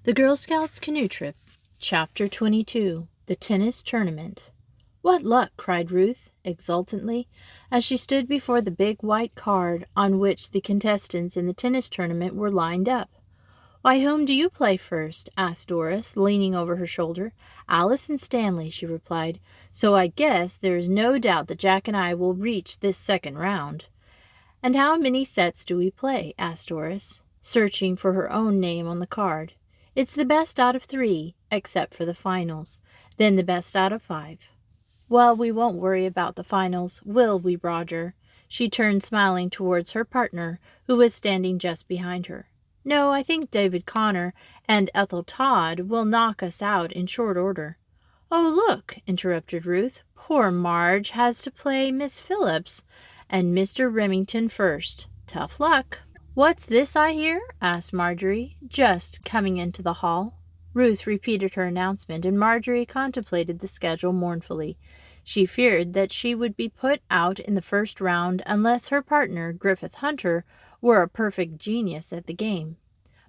The Girl Scouts Canoe Trip, Chapter 22, The Tennis Tournament. "What luck!" cried Ruth, exultantly, as she stood before the big white card on which the contestants in the tennis tournament were lined up. "Why, whom do you play first?" asked Doris, leaning over her shoulder. "Alice and Stanley," she replied. "So I guess there is no doubt that Jack and I will reach this second round." "And how many sets do we play?" asked Doris, searching for her own name on the card. "It's the best out of 3, except for the finals. Then the best out of 5. "Well, we won't worry about the finals, will we, Roger?" She turned smiling towards her partner, who was standing just behind her. "No, I think David Connor and Ethel Todd will knock us out in short order." "Oh, look," interrupted Ruth. "Poor Marge has to play Miss Phillips and Mr. Remington first. Tough luck." "What's this I hear?" asked Marjorie, just coming into the hall. Ruth repeated her announcement, and Marjorie contemplated the schedule mournfully. She feared that she would be put out in the first round unless her partner, Griffith Hunter, were a perfect genius at the game.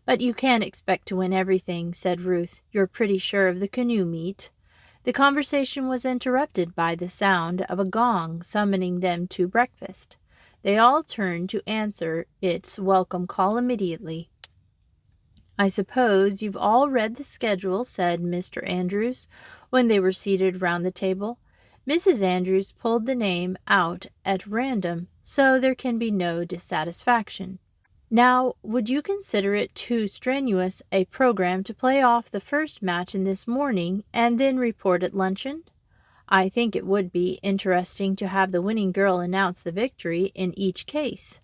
"But you can't expect to win everything," said Ruth. "You're pretty sure of the canoe meet." The conversation was interrupted by the sound of a gong summoning them to breakfast. They all turned to answer its welcome call immediately. "I suppose you've all read the schedule," said Mr. Andrews, when they were seated round the table. Mrs. Andrews pulled the name out at random, so there can be no dissatisfaction. "Now, would you consider it too strenuous a program to play off the first match in this morning and then report at luncheon? I think it would be interesting to have the winning girl announce the victory in each case.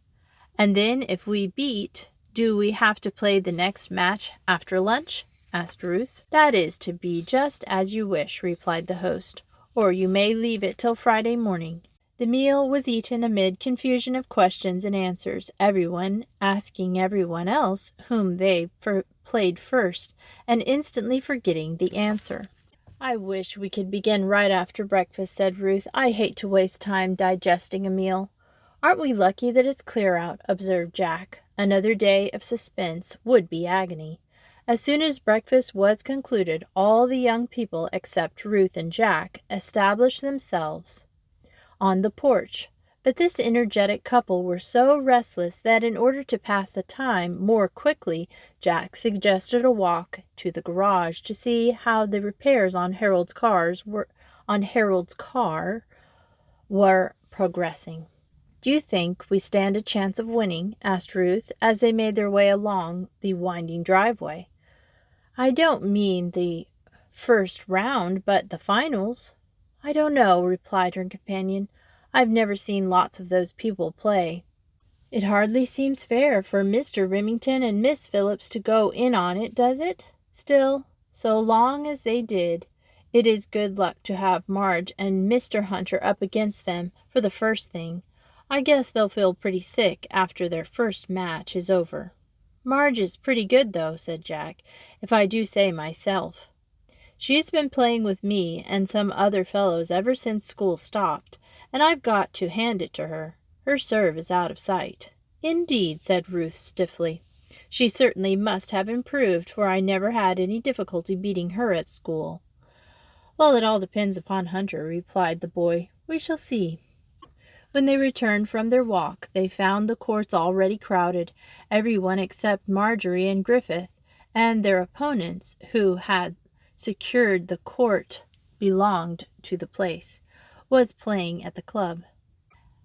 And then if we beat, do we have to play the next match after lunch?" asked Ruth. "That is to be just as you wish," replied the host, "or you may leave it till Friday morning." The meal was eaten amid confusion of questions and answers, everyone asking everyone else whom they played first, and instantly forgetting the answer. "I wish we could begin right after breakfast," said Ruth. "I hate to waste time digesting a meal." "Aren't we lucky that it's clear out?" observed Jack. "Another day of suspense would be agony." As soon as breakfast was concluded, all the young people except Ruth and Jack established themselves on the porch. But this energetic couple were so restless that in order to pass the time more quickly, Jack suggested a walk to the garage to see how the repairs on Harold's car were progressing. "Do you think we stand a chance of winning?" asked Ruth, as they made their way along the winding driveway. "I don't mean the first round, but the finals." "I don't know," replied her companion. "I've never seen lots of those people play." "It hardly seems fair for Mr. Remington and Miss Phillips to go in on it, does it? Still, so long as they did, it is good luck to have Marge and Mr. Hunter up against them for the first thing. I guess they'll feel pretty sick after their first match is over." "Marge is pretty good, though," said Jack, "if I do say myself. She's been playing with me and some other fellows ever since school stopped, and I've got to hand it to her. Her serve is out of sight." "Indeed," said Ruth stiffly. "She certainly must have improved, for I never had any difficulty beating her at school." "Well, it all depends upon Hunter," replied the boy. "We shall see." When they returned from their walk, they found the courts already crowded, everyone except Marjorie and Griffith, and their opponents, who had secured the court belonged to the place, was playing at the club.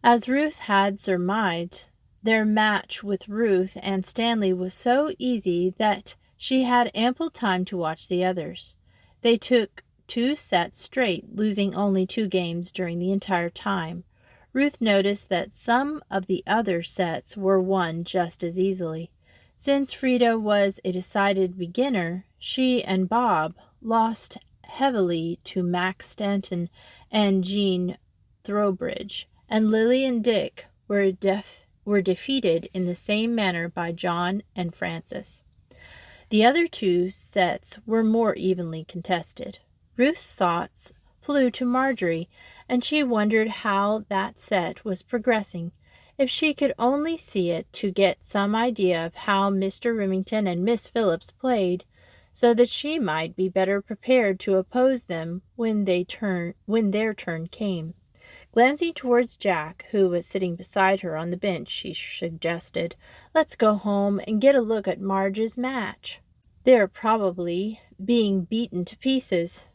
As Ruth had surmised, their match with Ruth and Stanley was so easy that she had ample time to watch the others. They took 2 sets straight, losing only 2 games during the entire time. Ruth noticed that some of the other sets were won just as easily. Since Frida was a decided beginner, she and Bob lost heavily to Max Stanton and Jean Throwbridge, and Lily and Dick were defeated in the same manner by John and Francis. The other 2 sets were more evenly contested. Ruth's thoughts flew to Marjorie, and she wondered how that set was progressing. If she could only see it to get some idea of how Mr. Remington and Miss Phillips played, so that she might be better prepared to oppose them when their turn came. Glancing towards Jack, who was sitting beside her on the bench, she suggested, "Let's go home and get a look at Marge's match. They're probably being beaten to pieces."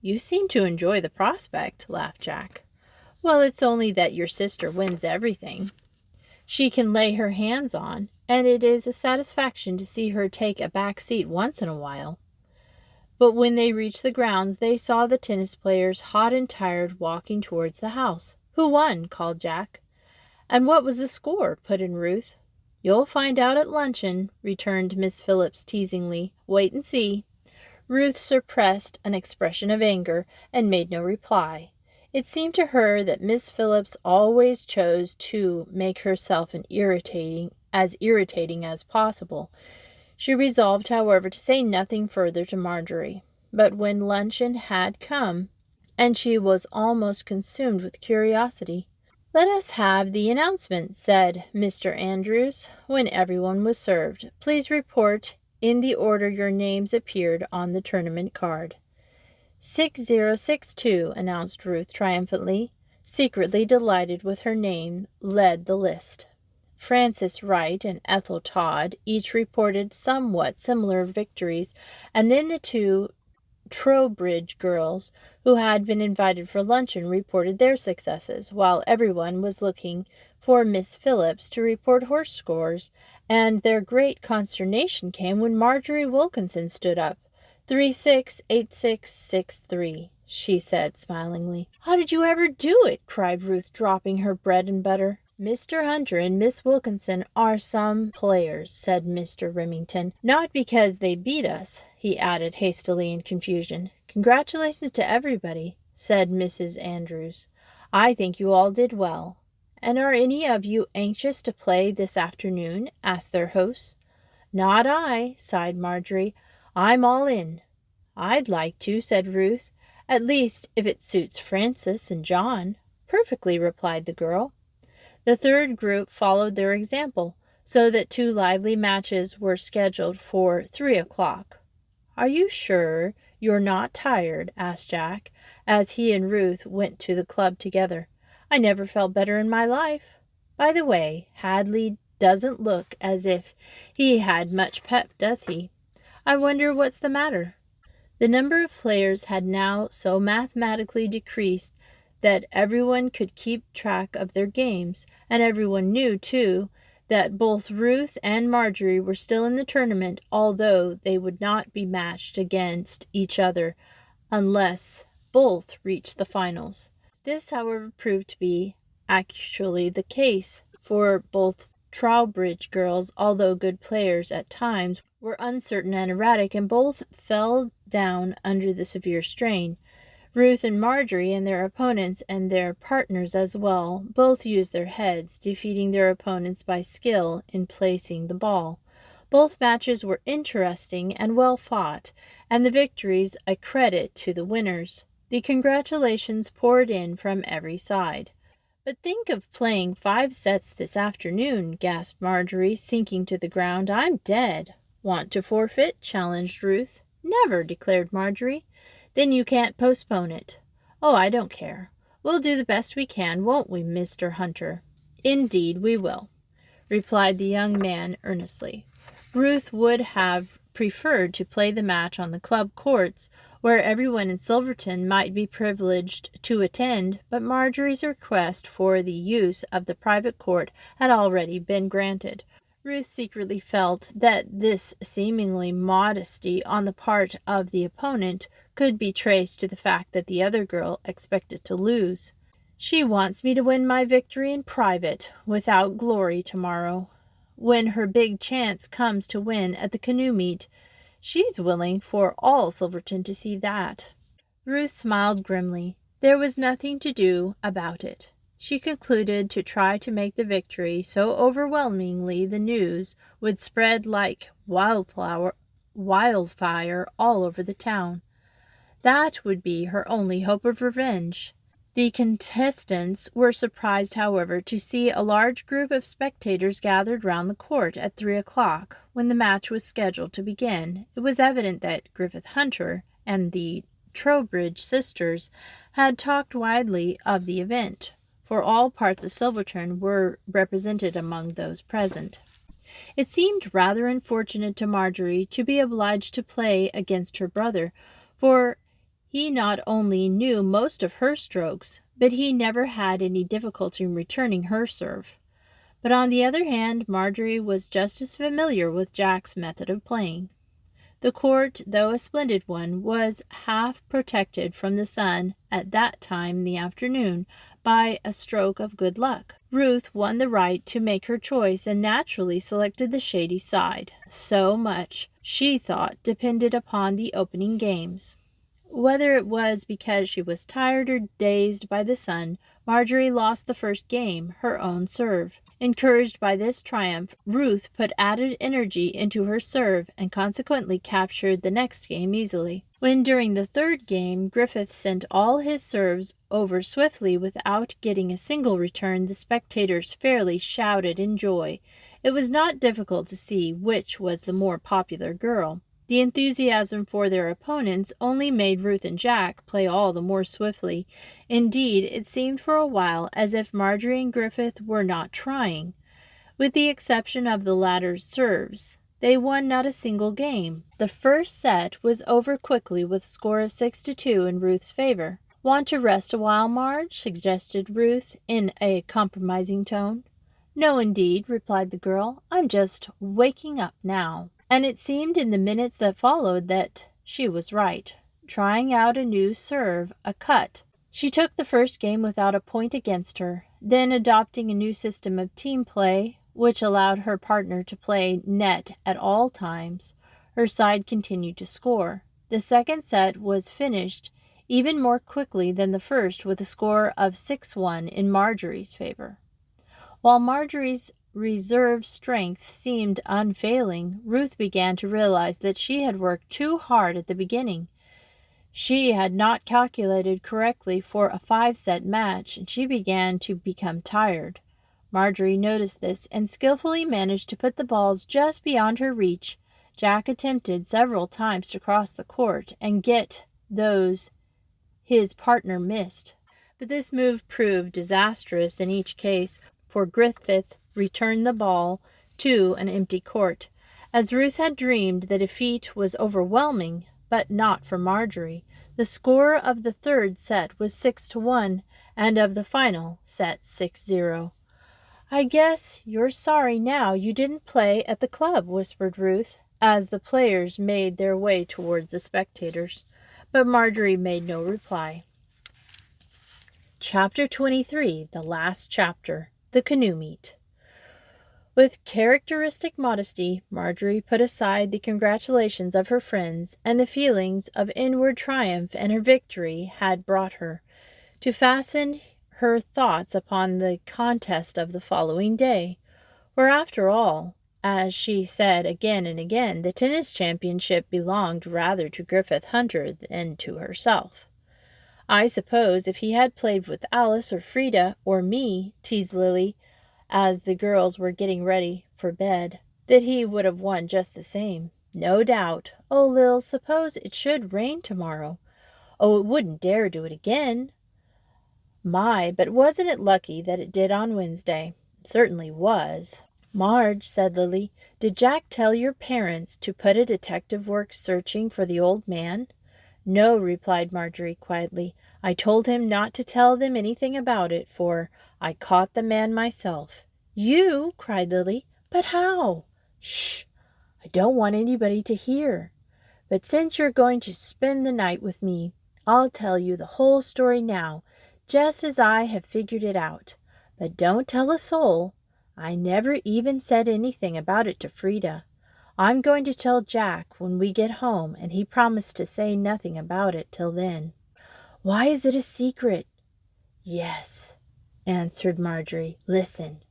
"You seem to enjoy the prospect," laughed Jack. "Well, it's only that your sister wins everything she can lay her hands on, and it is a satisfaction to see her take a back seat once in a while." But when they reached the grounds, they saw the tennis players, hot and tired, walking towards the house. "Who won?" called Jack. "And what was the score?" put in Ruth. "You'll find out at luncheon," returned Miss Phillips teasingly. "Wait and see." Ruth suppressed an expression of anger and made no reply. It seemed to her that Miss Phillips always chose to make herself as irritating as possible. She resolved, however, to say nothing further to Marjorie. But when luncheon had come, and she was almost consumed with curiosity, "Let us have the announcement," said Mr. Andrews, when everyone was served. "Please report in the order your names appeared on the tournament card." 6062, announced Ruth triumphantly, secretly delighted with her name, led the list. Frances Wright and Ethel Todd each reported somewhat similar victories, and then the two Trowbridge girls, who had been invited for luncheon, reported their successes, while everyone was looking for Miss Phillips to report her scores, and their great consternation came when Marjorie Wilkinson stood up. 368663, she said smilingly. "How did you ever do it?" cried Ruth, dropping her bread and butter. "Mr. Hunter and Miss Wilkinson are some players," said Mr. Remington. "Not because they beat us," he added hastily in confusion. "Congratulations to everybody," said Mrs. Andrews. "I think you all did well." "And are any of you anxious to play this afternoon?" asked their host. "Not I," sighed Marjorie. "I'm all in." "I'd like to," said Ruth. "At least, if it suits Frances and John." "Perfectly," replied the girl. The third group followed their example, so that 2 lively matches were scheduled for 3 o'clock. "Are you sure you're not tired?" asked Jack, as he and Ruth went to the club together. "I never felt better in my life. By the way, Hadley doesn't look as if he had much pep, does he? I wonder what's the matter?" The number of players had now so mathematically decreased that everyone could keep track of their games, and everyone knew, too, that both Ruth and Marjorie were still in the tournament, although they would not be matched against each other unless both reached the finals. This, however, proved to be actually the case, for both Trowbridge girls, although good players at times, were uncertain and erratic, and both fell down under the severe strain. Ruth and Marjorie and their opponents, and their partners as well, both used their heads, defeating their opponents by skill in placing the ball. Both matches were interesting and well fought, and the victories a credit to the winners. The congratulations poured in from every side. "But think of playing 5 sets this afternoon," gasped Marjorie, sinking to the ground. "I'm dead." "Want to forfeit?" challenged Ruth. "Never," declared Marjorie. "Then you can't postpone it." "Oh, I don't care. We'll do the best we can, won't we, Mr. Hunter?" "Indeed we will," replied the young man earnestly. Ruth would have preferred to play the match on the club courts, where everyone in Silverton might be privileged to attend, but Marjorie's request for the use of the private court had already been granted. Ruth secretly felt that this seemingly modesty on the part of the opponent could be traced to the fact that the other girl expected to lose. "She wants me to win my victory in private, without glory, tomorrow, when her big chance comes to win at the canoe meet. She's willing for all Silverton to see that." Ruth smiled grimly. There was nothing to do about it. She concluded to try to make the victory so overwhelmingly the news would spread like wildfire all over the town. That would be her only hope of revenge. The contestants were surprised, however, to see a large group of spectators gathered round the court at 3 o'clock, when the match was scheduled to begin. It was evident that Griffith Hunter and the Trowbridge sisters had talked widely of the event, for all parts of Silverton were represented among those present. It seemed rather unfortunate to Marjorie to be obliged to play against her brother, for he not only knew most of her strokes, but he never had any difficulty in returning her serve. But on the other hand, Marjorie was just as familiar with Jack's method of playing. The court, though a splendid one, was half protected from the sun at that time in the afternoon by a stroke of good luck. Ruth won the right to make her choice and naturally selected the shady side. So much, she thought, depended upon the opening games. Whether it was because she was tired or dazed by the sun, Marjorie lost the first game, her own serve. Encouraged by this triumph, Ruth put added energy into her serve and consequently captured the next game easily. When during the third game Griffith sent all his serves over swiftly without getting a single return, the spectators fairly shouted in joy. It was not difficult to see which was the more popular girl. The enthusiasm for their opponents only made Ruth and Jack play all the more swiftly. Indeed, it seemed for a while as if Marjorie and Griffith were not trying. With the exception of the latter's serves, they won not a single game. The first set was over quickly with a score of 6-2 in Ruth's favor. "Want to rest a while, Marge?" suggested Ruth in a compromising tone. "No, indeed," replied the girl. "I'm just waking up now." And it seemed in the minutes that followed that she was right. Trying out a new serve, a cut, she took the first game without a point against her. Then, adopting a new system of team play, which allowed her partner to play net at all times, her side continued to score. The second set was finished even more quickly than the first, with a score of 6-1 in Marjorie's favor. While Marjorie's reserve strength seemed unfailing, Ruth began to realize that she had worked too hard at the beginning. She had not calculated correctly for a 5-set match, and she began to become tired. Marjorie noticed this and skillfully managed to put the balls just beyond her reach. Jack attempted several times to cross the court and get those his partner missed, but this move proved disastrous in each case, for Griffith returned the ball to an empty court. As Ruth had dreamed, the defeat was overwhelming, but not for Marjorie. The score of the third set was 6-1, and of the final set 6-0. "I guess you're sorry now you didn't play at the club," whispered Ruth, as the players made their way towards the spectators. But Marjorie made no reply. Chapter 23, the last chapter, the canoe meet. With characteristic modesty, Marjorie put aside the congratulations of her friends and the feelings of inward triumph and her victory had brought her, to fasten her thoughts upon the contest of the following day. For after all, as she said again and again, the tennis championship belonged rather to Griffith Hunter than to herself. "I suppose if he had played with Alice or Frida or me," teased Lily, as the girls were getting ready for bed, "that he would have won just the same." "No doubt. Oh, Lil, suppose it should rain tomorrow." "Oh, it wouldn't dare do it again." "My, but wasn't it lucky that it did on Wednesday?" "It certainly was." "Marge," said Lily, "did Jack tell your parents to put a detective work searching for the old man?" "No," replied Marjorie quietly. "I told him not to tell them anything about it, for I caught the man myself." "You?" cried Lily. "But how?" "Shh! I don't want anybody to hear. But since you're going to spend the night with me, I'll tell you the whole story now, just as I have figured it out. But don't tell a soul. I never even said anything about it to Frida. I'm going to tell Jack when we get home, and he promised to say nothing about it till then." "Why is it a secret?" "Yes," answered Marjorie. "Listen."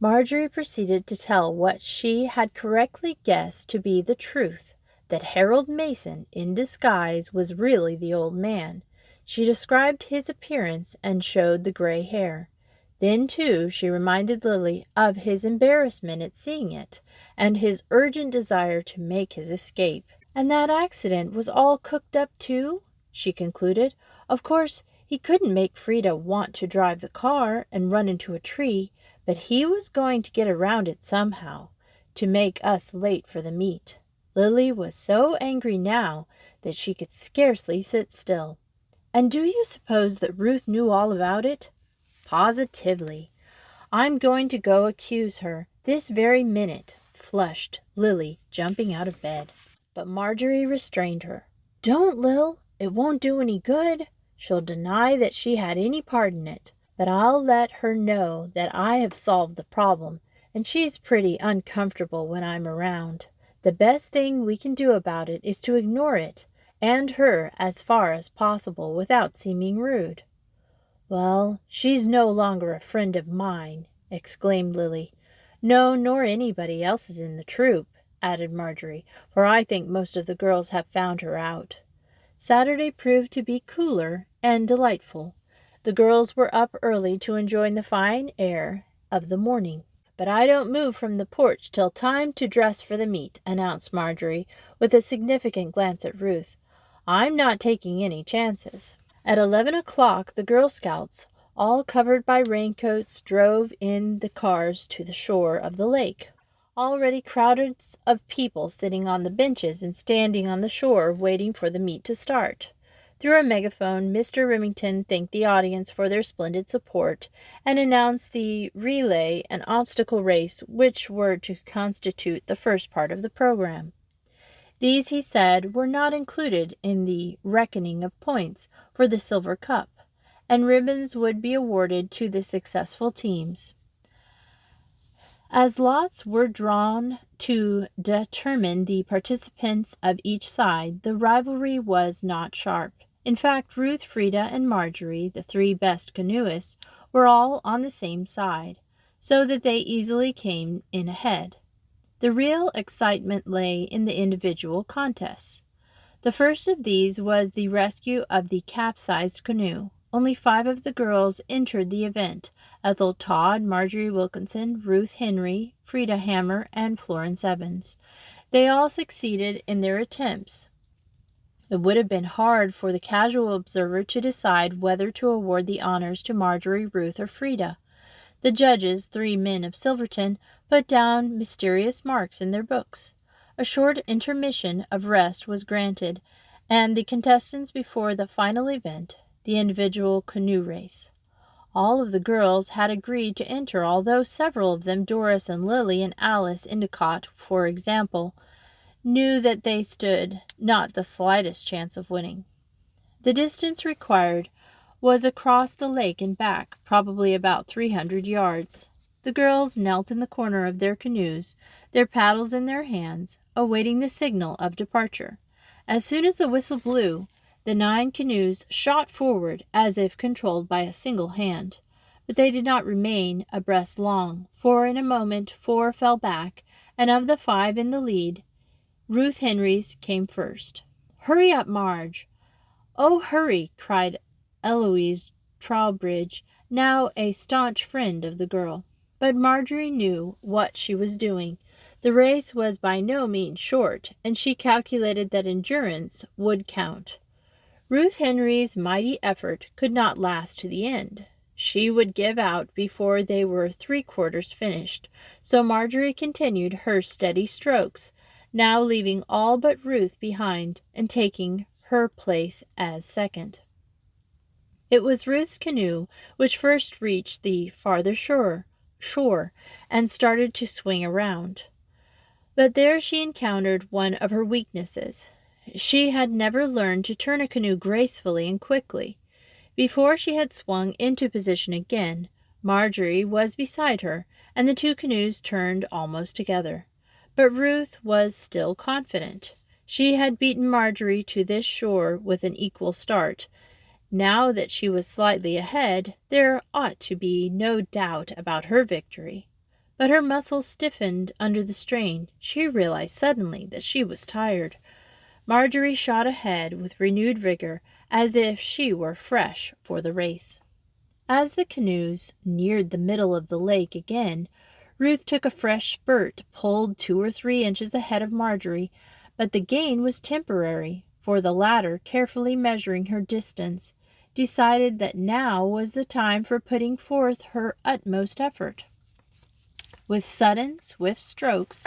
Marjorie proceeded to tell what she had correctly guessed to be the truth, that Harold Mason, in disguise, was really the old man. She described his appearance and showed the gray hair. Then, too, she reminded Lily of his embarrassment at seeing it, and his urgent desire to make his escape. And that accident was all cooked up, too, she concluded. Of course, he couldn't make Frida want to drive the car and run into a tree, but he was going to get around it somehow, to make us late for the meet. Lily was so angry now that she could scarcely sit still. And do you suppose that Ruth knew all about it? Positively. I'm going to go accuse her this very minute, flushed Lily, jumping out of bed. But Marjorie restrained her. Don't, Lil. It won't do any good. She'll deny that she had any part in it. But I'll let her know that I have solved the problem, and she's pretty uncomfortable when I'm around. The best thing we can do about it is to ignore it, and her as far as possible without seeming rude. Well, she's no longer a friend of mine, exclaimed Lily. No, nor anybody else's in the troop, added Marjorie, for I think most of the girls have found her out. Saturday proved to be cooler and delightful. The girls were up early to enjoy the fine air of the morning. But I don't move from the porch till time to dress for the meet, announced Marjorie, with a significant glance at Ruth. I'm not taking any chances. At 11 o'clock, the Girl Scouts, all covered by raincoats, drove in the cars to the shore of the lake. Already crowds of people sitting on the benches and standing on the shore waiting for the meet to start. Through a megaphone, Mr. Remington thanked the audience for their splendid support and announced the relay and obstacle race which were to constitute the first part of the program. These, he said, were not included in the reckoning of points for the Silver Cup, and ribbons would be awarded to the successful teams. As lots were drawn to determine the participants of each side, the rivalry was not sharp. In fact, Ruth, Frida, and Marjorie, the three best canoeists, were all on the same side, so that they easily came in ahead. The real excitement lay in the individual contests. The first of these was the rescue of the capsized canoe. Only 5 of the girls entered the event: Ethel Todd, Marjorie Wilkinson, Ruth Henry, Frida Hammer, and Florence Evans. They all succeeded in their attempts. It would have been hard for the casual observer to decide whether to award the honors to Marjorie, Ruth, or Frida. The judges, 3 men of Silverton, put down mysterious marks in their books. A short intermission of rest was granted, and the contestants before the final event, the individual canoe race. All of the girls had agreed to enter, although several of them, Doris and Lily and Alice Endicott, for example, knew that they stood not the slightest chance of winning. The distance required was across the lake and back, probably about 300 yards. The girls knelt in the corner of their canoes, their paddles in their hands, awaiting the signal of departure. As soon as the whistle blew, the 9 canoes shot forward as if controlled by a single hand. But they did not remain abreast long, for in a moment 4 fell back, and of the 5 in the lead, Ruth Henry's came first. "Hurry up, Marge!" "Oh, hurry!" cried Eloise Trowbridge, now a staunch friend of the girl. But Marjorie knew what she was doing. The race was by no means short, and she calculated that endurance would count. Ruth Henry's mighty effort could not last to the end. She would give out before they were 3/4 finished, so Marjorie continued her steady strokes, now leaving all but Ruth behind and taking her place as second. It was Ruth's canoe which first reached the farther shore and started to swing around. But there she encountered one of her weaknesses. She had never learned to turn a canoe gracefully and quickly. Before she had swung into position again, Marjorie was beside her, and the 2 canoes turned almost together. But Ruth was still confident. She had beaten Marjorie to this shore with an equal start. Now that she was slightly ahead, there ought to be no doubt about her victory. But her muscles stiffened under the strain. She realized suddenly that she was tired. Marjorie shot ahead with renewed vigor, as if she were fresh for the race. As the canoes neared the middle of the lake again, Ruth took a fresh spurt, pulled 2 or 3 inches ahead of Marjorie, but the gain was temporary, for the latter, carefully measuring her distance, decided that now was the time for putting forth her utmost effort. With sudden, swift strokes,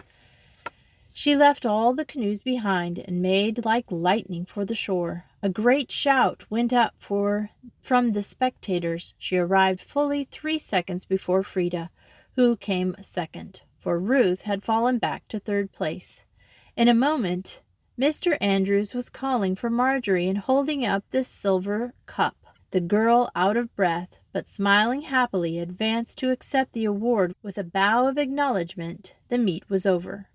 she left all the canoes behind and made like lightning for the shore. A great shout went up from the spectators. She arrived fully 3 seconds before Frida, who came second, for Ruth had fallen back to third place. In a moment, Mr. Andrews was calling for Marjorie and holding up this silver cup. The girl, out of breath, but smiling happily, advanced to accept the award with a bow of acknowledgment. The meet was over.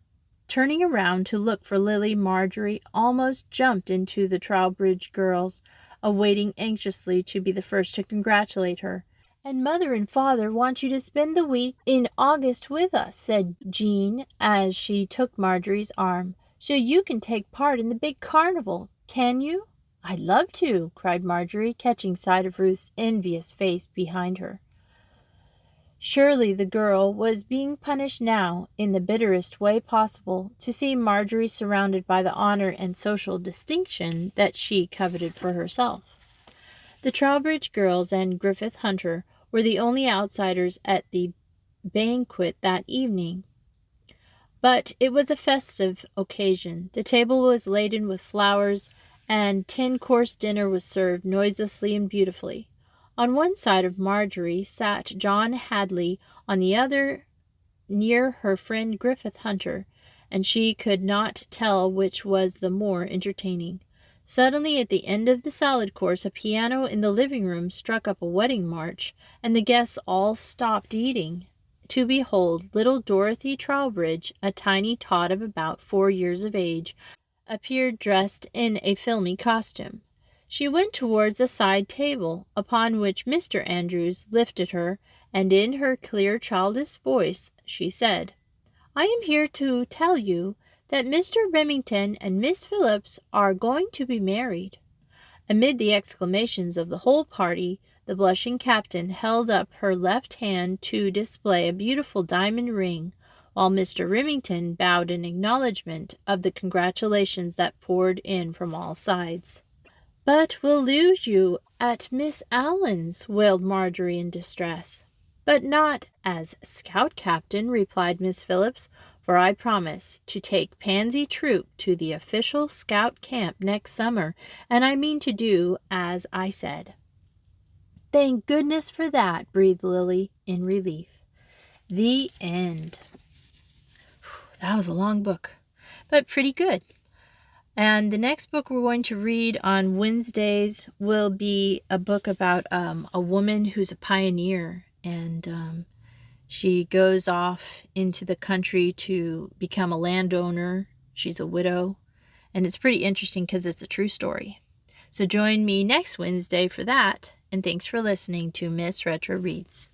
Turning around to look for Lily, Marjorie almost jumped into the Trowbridge girls, awaiting anxiously to be the first to congratulate her. "And Mother and Father want you to spend the week in August with us," said Jean as she took Marjorie's arm, "so you can take part in the big carnival. Can you?" "I'd love to," cried Marjorie, catching sight of Ruth's envious face behind her. Surely the girl was being punished now in the bitterest way possible to see Marjorie surrounded by the honor and social distinction that she coveted for herself. The Trowbridge girls and Griffith Hunter were the only outsiders at the banquet that evening. But it was a festive occasion. The table was laden with flowers, and 10-course dinner was served noiselessly and beautifully. On one side of Marjorie sat John Hadley, on the other near her friend Griffith Hunter, and she could not tell which was the more entertaining. Suddenly, at the end of the salad course, a piano in the living room struck up a wedding march, and the guests all stopped eating to behold little Dorothy Trowbridge, a tiny tot of about 4 years of age, appeared dressed in a filmy costume. She went towards a side table, upon which Mr. Andrews lifted her, and in her clear childish voice she said, "I am here to tell you that Mr. Remington and Miss Phillips are going to be married." Amid the exclamations of the whole party, the blushing captain held up her left hand to display a beautiful diamond ring, while Mr. Remington bowed in acknowledgment of the congratulations that poured in from all sides. "But we'll lose you at Miss Allen's," wailed Marjorie in distress. "But not as scout captain," replied Miss Phillips, "for I promise to take Pansy Troop to the official scout camp next summer, and I mean to do as I said." "Thank goodness for that," breathed Lily in relief. The end. That was a long book, but pretty good. And the next book we're going to read on Wednesdays will be a book about a woman who's a pioneer, and she goes off into the country to become a landowner. She's a widow, and it's pretty interesting because it's a true story. So join me next Wednesday for that, and thanks for listening to Miss Retro Reads.